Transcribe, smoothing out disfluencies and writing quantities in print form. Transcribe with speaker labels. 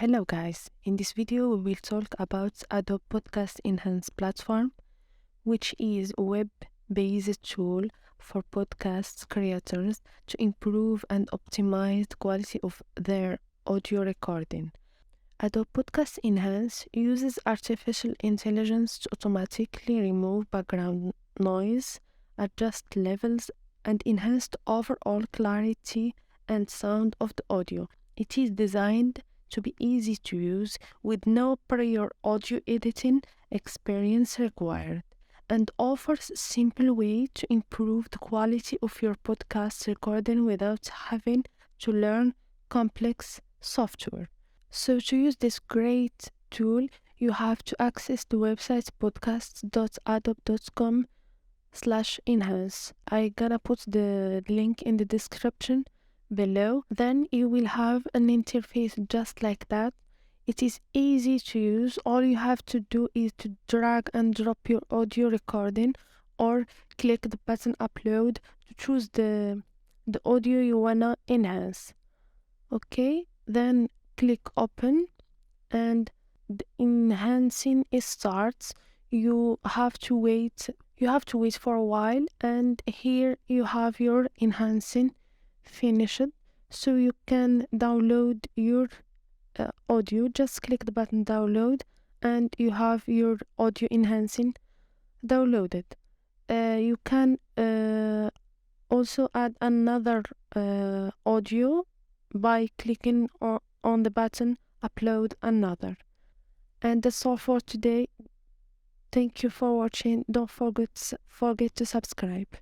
Speaker 1: Hello guys, in this video we will talk about Adobe Podcast Enhance platform, which is a web-based tool for podcast creators to improve and optimize the quality of their audio recording. Adobe Podcast Enhance uses artificial intelligence to automatically remove background noise, adjust levels, and enhance the overall clarity and sound of the audio. It is designed to be easy to use with no prior audio editing experience required and offers a simple way to improve the quality of your podcast recording without having to learn complex software. So to use this great tool, you have to access the website podcast.adobe.com/enhance. I gonna put the link in the description below. Then you will have an interface just like that. It is easy to use. All you have to do is to drag and drop your audio recording or click the button upload to choose the audio you wanna enhance. Okay, then click open and the enhancing starts. You have to wait for a while, and here you have your enhancing finished, so you can download your audio. Just click the button download and you have your audio enhancing downloaded. You can also add another audio by clicking on the button upload another. And that's all for today. Thank you for watching. Don't forget to subscribe.